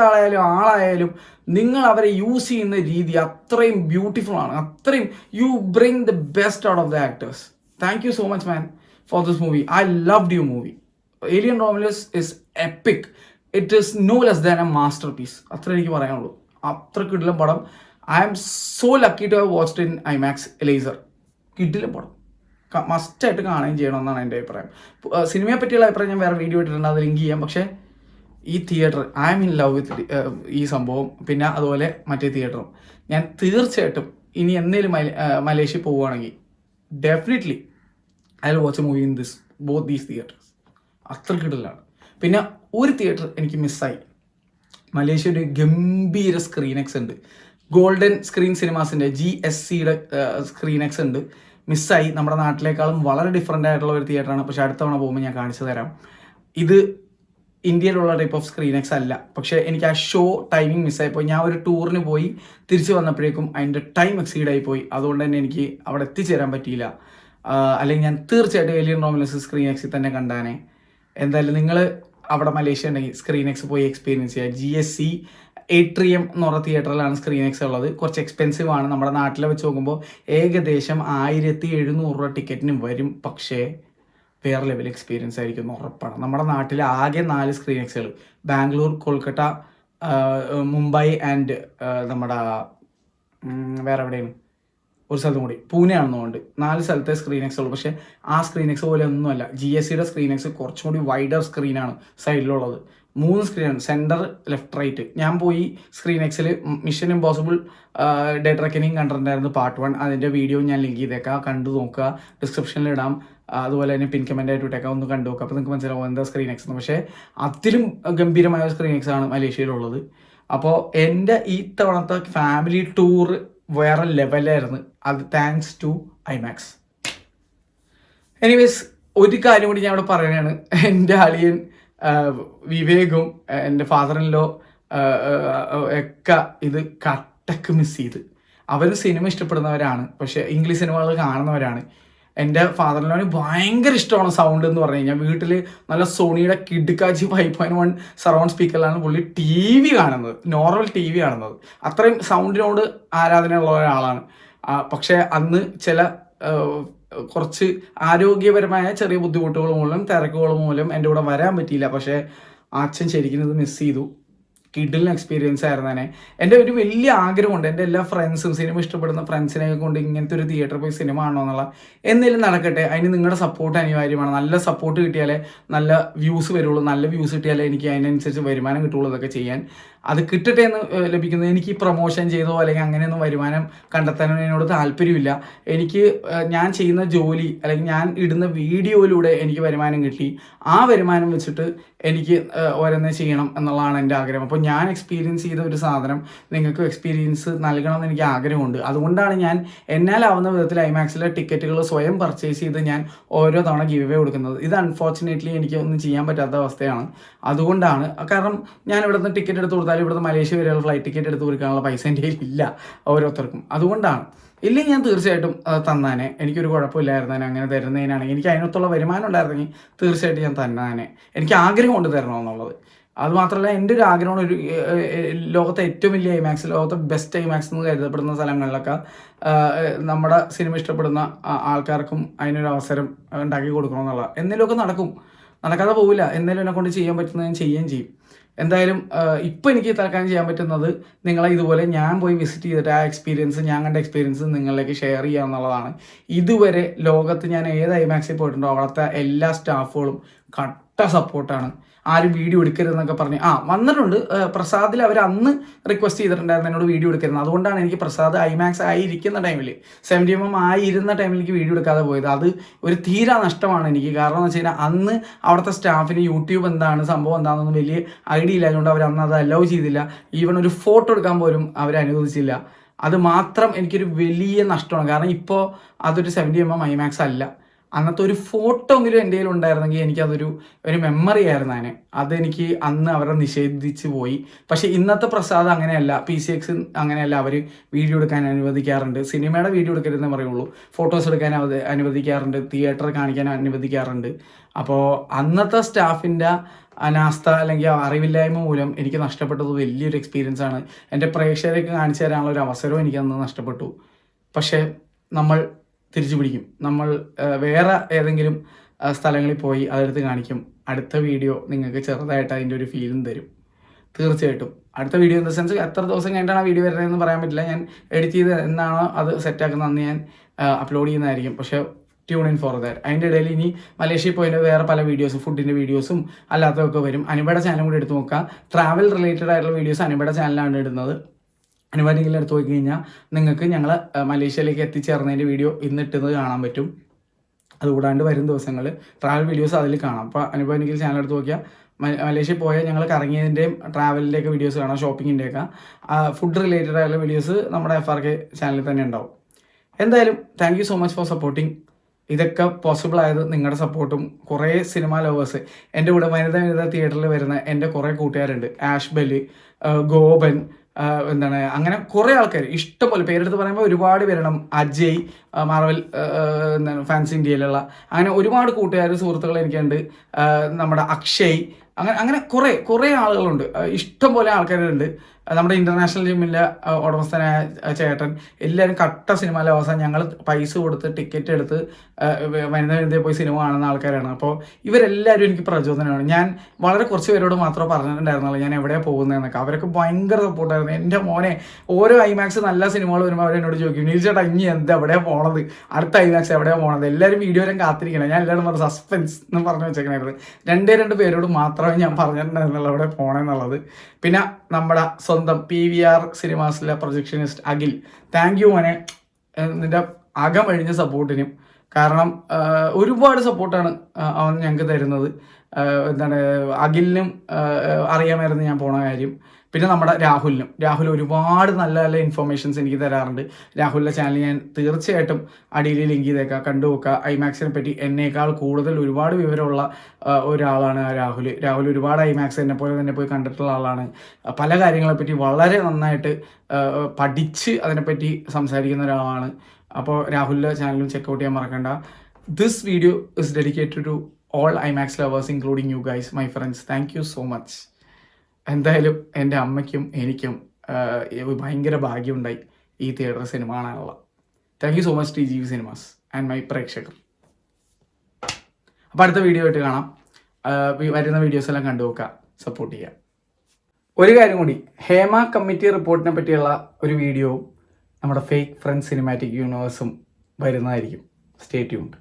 ആളായാലും നിങ്ങൾ അവരെ യൂസ് ചെയ്യുന്ന രീതി അത്രയും ബ്യൂട്ടിഫുൾ ആണ്. അത്രയും you bring the best out of the actors. Thank you so much man for this movie. I loved you movie. Alien Romulus is epic. It is no less than a masterpiece. അത്ര എനിക്ക് പറയാനുള്ളൂ. അത്ര കിടിലം പടം. I am so lucky to have watched in IMAX laser. കിടിലം പടം, മസ്റ്റായിട്ട് കാണുകയും ചെയ്യണമെന്നാണ് എൻ്റെ അഭിപ്രായം. സിനിമയെ പറ്റിയുള്ള അഭിപ്രായം ഞാൻ വേറെ വീഡിയോ ഇട്ടിട്ടുണ്ട്, അത് ലിങ്ക് ചെയ്യാം. പക്ഷേ ഈ theatre, I am in love with ഈ സംഭവം. പിന്നെ അതുപോലെ മറ്റേ തിയേറ്ററും ഞാൻ തീർച്ചയായിട്ടും ഇനി എന്തെങ്കിലും മലേഷ്യ പോവുകയാണെങ്കിൽ definitely I will watch A movie in both these theatres. അത്ര കിടിലാണ്. പിന്നെ ഒരു തിയേറ്റർ എനിക്ക് മിസ്സായി. മലേഷ്യ ഒരു ഗംഭീര സ്ക്രീനെക്സ് ഉണ്ട്, ഗോൾഡൻ സ്ക്രീൻ സിനിമാസിൻ്റെ GSCയുടെ സ്ക്രീനെക്സ് ഉണ്ട്. മിസ്സായി. നമ്മുടെ നാട്ടിലേക്കാളും വളരെ ഡിഫറെൻ്റ് ആയിട്ടുള്ള ഒരു തിയേറ്ററാണ്. പക്ഷേ അടുത്ത തവണ പോകുമ്പോൾ ഞാൻ കാണിച്ചു തരാം. ഇത് ഇന്ത്യയിലുള്ള ടൈപ്പ് ഓഫ് സ്ക്രീനെക്സ് അല്ല. പക്ഷേ എനിക്ക് ആ ഷോ ടൈമിങ് മിസ്സായിപ്പോയി. ഞാൻ ഒരു ടൂറിന് പോയി തിരിച്ച് വന്നപ്പോഴേക്കും അതിൻ്റെ ടൈം എക്സീഡായി പോയി. അതുകൊണ്ട് തന്നെ എനിക്ക് അവിടെ എത്തിച്ചേരാൻ പറ്റിയില്ല. അല്ലെങ്കിൽ ഞാൻ തീർച്ചയായിട്ടും ഏലിയൻ റോമുലസ് സ്ക്രീനെക്സിൽ തന്നെ കണ്ടാനെ. എന്തായാലും നിങ്ങൾ അവിടെ മലേഷ്യ ഉണ്ടെങ്കിൽ സ്ക്രീനെക്സ് പോയി എക്സ്പീരിയൻസ് ചെയ്യുക. GSC ഏട്രിയം എന്ന് പറഞ്ഞ തിയേറ്ററിലാണ് സ്ക്രീനെക്സ് ഉള്ളത്. കുറച്ച് എക്സ്പെൻസീവ് ആണ്. നമ്മുടെ നാട്ടിലെ വെച്ച് നോക്കുമ്പോൾ ഏകദേശം 1700 രൂപ ടിക്കറ്റിനും വരും. പക്ഷേ വേറെ ലെവൽ എക്സ്പീരിയൻസ് ആയിരിക്കും എന്ന് ഉറപ്പാണ്. നമ്മുടെ നാട്ടിൽ ആകെ 4 സ്ക്രീനെക്സുകൾ, ബാംഗ്ലൂർ, കൊൽക്കത്ത, മുംബൈ ആൻഡ് നമ്മുടെ വേറെ എവിടെയാണ് ഒരു സ്ഥലത്തും കൂടി, പൂനെ ആണെന്നുകൊണ്ട് 4 സ്ഥലത്തെ സ്ക്രീനെക്സ് ഉള്ളൂ. പക്ഷേ ആ സ്ക്രീനെക്സ് പോലെ ഒന്നുമല്ല. GSCയുടെ സ്ക്രീനെക്സ് കുറച്ചും കൂടി വൈഡർ സ്ക്രീനാണ് സൈഡിലുള്ളത്. 3 സ്ക്രീനാണ്, സെൻറ്റർ, ലെഫ്റ്റ്, റൈറ്റ്. ഞാൻ പോയി സ്ക്രീനെക്സിൽ മിഷൻ ഇമ്പോസിബിൾ ഡെഡ് റെക്കനിങ് കണ്ടിട്ടുണ്ടായിരുന്നു പാർട്ട് 1. അതിൻ്റെ വീഡിയോ ഞാൻ ലിങ്ക് ചെയ്തേക്കാം, കണ്ടു നോക്കുക, ഡിസ്ക്രിപ്ഷനിൽ ഇടാം. അതുപോലെ തന്നെ പിൻ കമൻ്റ് ആയിട്ട് ഇട്ടേക്കാം, ഒന്ന് കണ്ടു നോക്കുക. അപ്പോൾ നിങ്ങൾക്ക് മനസ്സിലാവും എന്താ സ്ക്രീനെക്സ് എന്ന്. പക്ഷേ അതിലും ഗംഭീരമായ സ്ക്രീനെക്സ് ആണ് മലേഷ്യയിലുള്ളത്. അപ്പോൾ എൻ്റെ ഈ തവണത്തെ ഫാമിലി ടൂർ വേറെ ലെവലായിരുന്നു. അത് താങ്ക്സ് ടു IMAX. എനിവേസ്, ഒരു കാര്യം കൂടി ഞാൻ ഇവിടെ പറയുകയാണ്. എൻ്റെ അളിയൻ വിവേകും എൻ്റെ ഫാദറിൻലോ ഒക്കെ ഇത് കട്ടക്ക് മിസ് ചെയ്ത്. അവർ സിനിമ ഇഷ്ടപ്പെടുന്നവരാണ്, പക്ഷേ ഇംഗ്ലീഷ് സിനിമകൾ കാണുന്നവരാണ്. എൻ്റെ ഫാദറിനോന് ഭയങ്കര ഇഷ്ടമാണ് സൗണ്ട് എന്ന് പറഞ്ഞു കഴിഞ്ഞാൽ. വീട്ടിൽ നല്ല സോണിയുടെ കിഡ്കാച്ചി 5.1 സറൗണ്ട് സ്പീക്കറിലാണ് പുള്ളി TV കാണുന്നത്, നോർമൽ TV കാണുന്നത്. അത്രയും സൗണ്ടിനോട് ആരാധനയുള്ള ഒരാളാണ്. പക്ഷേ അന്ന് ചില കുറച്ച് ആരോഗ്യപരമായ ചെറിയ ബുദ്ധിമുട്ടുകൾ മൂലം, തിരക്കുകൾ മൂലം എൻ്റെ കൂടെ വരാൻ പറ്റിയില്ല. പക്ഷേ അച്ഛൻ ശരിക്കും ഇത് മിസ് ചെയ്തു. കിഡിലിന് എക്സ്പീരിയൻസ് ആയിരുന്നു തന്നെ. എൻ്റെ ഒരു വലിയ ആഗ്രഹമുണ്ട്, എൻ്റെ എല്ലാ ഫ്രണ്ട്സും, സിനിമ ഇഷ്ടപ്പെടുന്ന ഫ്രണ്ട്സിനെ കൊണ്ട് ഇങ്ങനത്തെ ഒരു തിയേറ്ററിൽ പോയി സിനിമ കാണണം എന്നുള്ള. എന്തെങ്കിലും നടക്കട്ടെ, അതിന് നിങ്ങളുടെ സപ്പോർട്ട് അനിവാര്യമാണ്. നല്ല സപ്പോർട്ട് കിട്ടിയാലേ നല്ല വ്യൂസ് വരുള്ളൂ. നല്ല വ്യൂസ് കിട്ടിയാലേ എനിക്ക് അതിനനുസരിച്ച് വരുമാനം കിട്ടുള്ളൂ ഇതൊക്കെ ചെയ്യാൻ. അത് കിട്ടട്ടെ എന്ന് ലഭിക്കുന്നത്. എനിക്ക് പ്രൊമോഷൻ ചെയ്തോ അല്ലെങ്കിൽ അങ്ങനെയൊന്നും വരുമാനം കണ്ടെത്താനോ എന്നോട് താല്പര്യമില്ല. എനിക്ക് ഞാൻ ചെയ്യുന്ന ജോലി അല്ലെങ്കിൽ ഞാൻ ഇടുന്ന വീഡിയോയിലൂടെ എനിക്ക് വരുമാനം കിട്ടി. ആ വരുമാനം വെച്ചിട്ട് എനിക്ക് ഓരോന്നേ ചെയ്യണം എന്നുള്ളതാണ് എൻ്റെ ആഗ്രഹം. അപ്പോൾ ഞാൻ എക്സ്പീരിയൻസ് ചെയ്ത ഒരു സാധനം നിങ്ങൾക്ക് എക്സ്പീരിയൻസ് നൽകണമെന്ന് എനിക്ക് ആഗ്രഹമുണ്ട്. അതുകൊണ്ടാണ് ഞാൻ എന്നാലാവുന്ന വിധത്തിൽ ഐമാക്സിലെ ടിക്കറ്റുകൾ സ്വയം പർച്ചേസ് ചെയ്ത് ഞാൻ ഓരോ തവണ ഗിവ് അവേ കൊടുക്കുന്നത്. ഇത് അൺഫോർച്ചുനേറ്റ്ലി എനിക്ക് ഒന്നും ചെയ്യാൻ പറ്റാത്ത അവസ്ഥയാണ്. അതുകൊണ്ടാണ്, കാരണം ഞാൻ ഇവിടുന്ന് ടിക്കറ്റ് എടുത്ത് കൊടുത്താലും ഇവിടുന്ന് മലേഷ്യ വരെയുള്ള ഫ്ലൈറ്റ് ടിക്കറ്റ് എടുത്ത് കൊടുക്കാനുള്ള പൈസ എൻ്റെ കയ്യിൽ ഇല്ല ഓരോരുത്തർക്കും. അതുകൊണ്ടാണ്. ഇല്ലെങ്കിൽ ഞാൻ തീർച്ചയായിട്ടും തന്നാനെ. എനിക്കൊരു കുഴപ്പമില്ലായിരുന്നേനെ അങ്ങനെ തരുന്നതിനാണെങ്കിൽ. എനിക്ക് അതിനകത്തുള്ള വരുമാനം ഉണ്ടായിരുന്നെങ്കിൽ തീർച്ചയായിട്ടും ഞാൻ തന്നാനെ. എനിക്ക് ആഗ്രഹമുണ്ട് തരണമെന്നുള്ളത്. അതുമാത്രമല്ല, എൻ്റെ ഒരു ആഗ്രഹമാണ് ഒരു ലോകത്തെ ഏറ്റവും വലിയ ഐമാക്സ്, ലോകത്തെ ബെസ്റ്റ് ഐമാക്സ് എന്ന് കരുതപ്പെടുന്ന സ്ഥലങ്ങളിലൊക്കെ നമ്മുടെ സിനിമ ഇഷ്ടപ്പെടുന്ന ആൾക്കാർക്കും അതിനൊരു അവസരം ഉണ്ടാക്കി കൊടുക്കണമെന്നുള്ള. എന്തെങ്കിലുമൊക്കെ നടക്കാതെ പോവില്ല. എന്തെങ്കിലും എന്നെ കൊണ്ട് ചെയ്യാൻ പറ്റുന്നത് ഞാൻ ചെയ്യുകയും ചെയ്യും. എന്തായാലും ഇപ്പോൾ എനിക്ക് തൽക്കാലം ചെയ്യാൻ പറ്റുന്നത് നിങ്ങളെ ഇതുപോലെ ഞാൻ പോയി വിസിറ്റ് ചെയ്തിട്ട് ആ എക്സ്പീരിയൻസ്, ഞാൻ കണ്ട എക്സ്പീരിയൻസ് നിങ്ങളിലേക്ക് ഷെയർ ചെയ്യുക എന്നുള്ളതാണ്. ഇതുവരെ ലോകത്ത് ഞാൻ ഏത് ഐമാക്സിൽ പോയിട്ടുണ്ടോ അവിടുത്തെ എല്ലാ സ്റ്റാഫുകളും കട്ട സപ്പോർട്ടാണ്. ആരും വീഡിയോ എടുക്കരുതെന്നൊക്കെ പറഞ്ഞ് വന്നിട്ടുണ്ട്. പ്രസാദിൽ അവർ അന്ന് റിക്വസ്റ്റ് ചെയ്തിട്ടുണ്ടായിരുന്നു എന്നോട് വീഡിയോ എടുക്കരുത്. അതുകൊണ്ടാണ് എനിക്ക് പ്രസാദ് ഐമാക്സ് ആയിരിക്കുന്ന ടൈമിൽ 70mm ആയിരുന്ന ടൈമിൽ എനിക്ക് വീഡിയോ എടുക്കാതെ പോയത്. അത് ഒരു തീരാ നഷ്ടമാണ് എനിക്ക്. കാരണം എന്ന് വെച്ച് കഴിഞ്ഞാൽ അന്ന് അവിടുത്തെ സ്റ്റാഫിന് യൂട്യൂബ് എന്താണ്, സംഭവം എന്താണെന്നൊന്നും വലിയ ഐഡിയ ഇല്ലായതുകൊണ്ട് അവർ അന്ന് അത് അലൗ ചെയ്തില്ല. ഈവൻ ഒരു ഫോട്ടോ എടുക്കാൻ പോലും അവർ അനുവദിച്ചില്ല. അത് മാത്രം എനിക്കൊരു വലിയ നഷ്ടമാണ്. കാരണം ഇപ്പോൾ അതൊരു 70mm ഐമാക്സ് അല്ല. അന്നത്തെ ഒരു ഫോട്ടോ എങ്കിലും എൻ്റെ കയ്യിൽ ഉണ്ടായിരുന്നെങ്കിൽ എനിക്കതൊരു മെമ്മറി ആയിരുന്നു. അതെനിക്ക് അന്ന് അവരെ നിഷേധിച്ച് പോയി. പക്ഷേ ഇന്നത്തെ പ്രസാദ് അങ്ങനെയല്ല, PCX അങ്ങനെയല്ല. അവർ വീഡിയോ എടുക്കാൻ അനുവദിക്കാറുണ്ട്. സിനിമയുടെ വീഡിയോ എടുക്കരുതെന്നേ പറയുള്ളൂ. ഫോട്ടോസ് എടുക്കാൻ അനുവദിക്കാറുണ്ട്, തിയേറ്റർ കാണിക്കാൻ അനുവദിക്കാറുണ്ട്. അപ്പോൾ അന്നത്തെ സ്റ്റാഫിൻ്റെ അനാസ്ഥ അല്ലെങ്കിൽ അറിവില്ലായ്മ മൂലം എനിക്ക് നഷ്ടപ്പെട്ടത് വലിയൊരു എക്സ്പീരിയൻസ് ആണ്. എൻ്റെ പ്രേക്ഷകർക്ക് കാണിച്ചു തരാനുള്ള ഒരു അവസരവും എനിക്കന്ന് നഷ്ടപ്പെട്ടു. പക്ഷേ നമ്മൾ തിരിച്ചു പിടിക്കും. നമ്മൾ വേറെ ഏതെങ്കിലും സ്ഥലങ്ങളിൽ പോയി അതെടുത്ത് കാണിക്കും. അടുത്ത വീഡിയോ നിങ്ങൾക്ക് ചെറുതായിട്ട് അതിൻ്റെ ഒരു ഫീലും തരും തീർച്ചയായിട്ടും. അടുത്ത വീഡിയോ ഇൻ ദ സെൻസ് എത്ര ദിവസം കഴിഞ്ഞിട്ടാണ് ആ വീഡിയോ വരുന്നതെന്ന് പറയാൻ പറ്റില്ല. ഞാൻ എഡിറ്റ് ചെയ്ത് എന്നാണോ അത് സെറ്റാക്കുന്നത് അന്ന് ഞാൻ അപ്ലോഡ് ചെയ്യുന്നതായിരിക്കും. പക്ഷേ ട്യൂൺ ഇൻ ഫോർ ദാറ്റ്. അതിൻ്റെ ഇടയിൽ ഇനി മലേഷ്യയിൽ പോയിട്ട് വേറെ പല വീഡിയോസും, ഫുഡിൻ്റെ വീഡിയോസും അല്ലാത്തതൊക്കെ വരും. അനുപയുടെ ചാനലും കൂടി എടുത്ത് നോക്കുക. ട്രാവൽ റിലേറ്റഡ് ആയിട്ടുള്ള വീഡിയോസ് അനുപയുടെ ചാനലാണ് ഇടുന്നത്. അനുപാതെങ്കിലും എടുത്ത് നോക്കി കഴിഞ്ഞാൽ നിങ്ങൾക്ക് ഞങ്ങൾ മലേഷ്യയിലേക്ക് എത്തിച്ചേർന്നതിൻ്റെ വീഡിയോ ഇന്നിട്ടത് കാണാൻ പറ്റും. അതുകൂടാണ്ട് വരും ദിവസങ്ങളിൽ ട്രാവൽ വീഡിയോസ് അതിൽ കാണാം. അപ്പോൾ അനുപാതെങ്കിൽ ചാനൽ എടുത്ത് നോക്കിയാൽ മലേഷ്യയിൽ പോയാൽ ഞങ്ങൾ കറങ്ങിയതിൻ്റെയും ട്രാവലിൻ്റെയൊക്കെ വീഡിയോസ് കാണാം, ഷോപ്പിങ്ങിൻ്റെയൊക്കെ. ഫുഡ് റിലേറ്റഡ് ആയിട്ടുള്ള വീഡിയോസ് നമ്മുടെ FRK ചാനലിൽ തന്നെ ഉണ്ടാവും. എന്തായാലും thank you so much for supporting. ഇതൊക്കെ പോസിബിൾ ആയത് നിങ്ങളുടെ സപ്പോർട്ടും. കുറേ സിനിമാ ലവേഴ്സ് എൻ്റെ കൂടെ വനിതാ തിയേറ്ററിൽ വരുന്ന എൻ്റെ കുറേ കൂട്ടുകാരുണ്ട്. ആഷ്ബൽ, ഗോപൻ, അങ്ങനെ കുറേ ആൾക്കാർ ഇഷ്ടംപോലെ പേരെടുത്ത് പറയുമ്പോൾ ഒരുപാട് പേരണം. അജയ്, മാർവൽ ഫാൻസ് ഇന്ത്യയിലുള്ള അങ്ങനെ ഒരുപാട് കൂട്ടുകാർ, സുഹൃത്തുക്കൾ എനിക്കുണ്ട്. നമ്മുടെ അക്ഷയ്, അങ്ങനെ കുറേ ആളുകളുണ്ട്. ഇഷ്ടംപോലെ ആൾക്കാരുണ്ട്. നമ്മുടെ ഇൻ്റർനാഷണൽ ജിമ്മിലെ ഉടമസ്ഥനായ ചേട്ടൻ, എല്ലാവരും കട്ട സിനിമ ലവേഴ്സാണ്. ഞങ്ങൾ പൈസ കൊടുത്ത് ടിക്കറ്റ് എടുത്ത് വനിതയിൽ പോയി സിനിമ കാണുന്ന ആൾക്കാരാണ്. അപ്പോൾ ഇവരെല്ലാവരും എനിക്ക് പ്രചോദനമാണ്. ഞാൻ വളരെ കുറച്ച് പേരോട് മാത്രമേ പറഞ്ഞിട്ടുണ്ടായിരുന്നുള്ളൂ ഞാൻ എവിടെയാണ് പോകുന്നതെന്നൊക്കെ. അവരൊക്കെ ഭയങ്കര സപ്പോർട്ടായിരുന്നു. എൻ്റെ മോനെ ഓരോ ഐമാക്സ് നല്ല സിനിമകൾ വരുമ്പോൾ അവരെന്നോട് ചോദിക്കും, നീൽ ചേട്ടാ ഇനി എന്താ എവിടെയാണ് പോണത്, അടുത്ത ഐമാക്സ് എവിടെയാണ് പോണത്, എല്ലാവരും വീഡിയോയിലും കാത്തിരിക്കണം. ഞാൻ എല്ലാവരും പറഞ്ഞ സസ്പെൻസ് എന്ന് പറഞ്ഞു വെച്ചേക്കണായിരുന്നു. രണ്ട് പേരോട് മാത്രമേ ഞാൻ പറഞ്ഞിട്ടുണ്ടായിരുന്നുള്ളൂ എവിടെ പോകണമെന്നുള്ളത്. പിന്നെ നമ്മുടെ സ്വന്തം PVR സിനിമാസിലെ പ്രൊജക്ഷനിസ്റ്റ് അഖിൽ, താങ്ക് യു മോനെ നിൻ്റെ അകമഴിഞ്ഞ സപ്പോർട്ടിനും. കാരണം ഒരുപാട് സപ്പോർട്ടാണ് അവൻ ഞങ്ങൾക്ക് തരുന്നത്. എന്താണ് അഖിലിനും അറിയാമായിരുന്നു ഞാൻ പോണ കാര്യം. പിന്നെ നമ്മുടെ രാഹുൽ ഒരുപാട് നല്ല നല്ല ഇൻഫർമേഷൻസ് എനിക്ക് തരാറുണ്ട്. രാഹുലിൻ്റെ ചാനൽ ഞാൻ തീർച്ചയായിട്ടും അടിയിൽ ലിങ്ക് ചെയ്തേക്കാം, കണ്ടുപോക്കുക. ഐമാക്സിനെ പറ്റി എന്നേക്കാൾ കൂടുതൽ ഒരുപാട് വിവരമുള്ള ഒരാളാണ് രാഹുൽ ഒരുപാട് ഐമാക്സ് എന്നെ പോലെ തന്നെ പോയി കണ്ടിട്ടുള്ള ആളാണ്. പല കാര്യങ്ങളെപ്പറ്റി വളരെ നന്നായിട്ട് പഠിച്ച് അതിനെപ്പറ്റി സംസാരിക്കുന്ന ഒരാളാണ്. അപ്പോൾ രാഹുലിൻ്റെ ചാനലും ചെക്കൗട്ട് ചെയ്യാൻ മറക്കണ്ട. This video is dedicated to all IMAX lovers including you guys, my friends. Thank you so much. എന്തായാലും എൻ്റെ അമ്മയ്ക്കും എനിക്കും ഭയങ്കര ഭാഗ്യമുണ്ടായി ഈ തിയേറ്റർ സിനിമ കാണാനുള്ള. Thank you so much TGV cinemas and my പ്രേക്ഷകർ. അപ്പോൾ അടുത്ത വീഡിയോ ആയിട്ട് കാണാം. വരുന്ന വീഡിയോസ് എല്ലാം കണ്ടുപോക്കുക, സപ്പോർട്ട് ചെയ്യുക. ഒരു കാര്യം കൂടി, ഹേമ കമ്മിറ്റി റിപ്പോർട്ടിനെ പറ്റിയുള്ള ഒരു വീഡിയോവും നമ്മുടെ ഫേക്ക് ഫ്രണ്ട്സ് സിനിമാറ്റിക് യൂണിവേഴ്സും വരുന്നതായിരിക്കും. Stay tuned.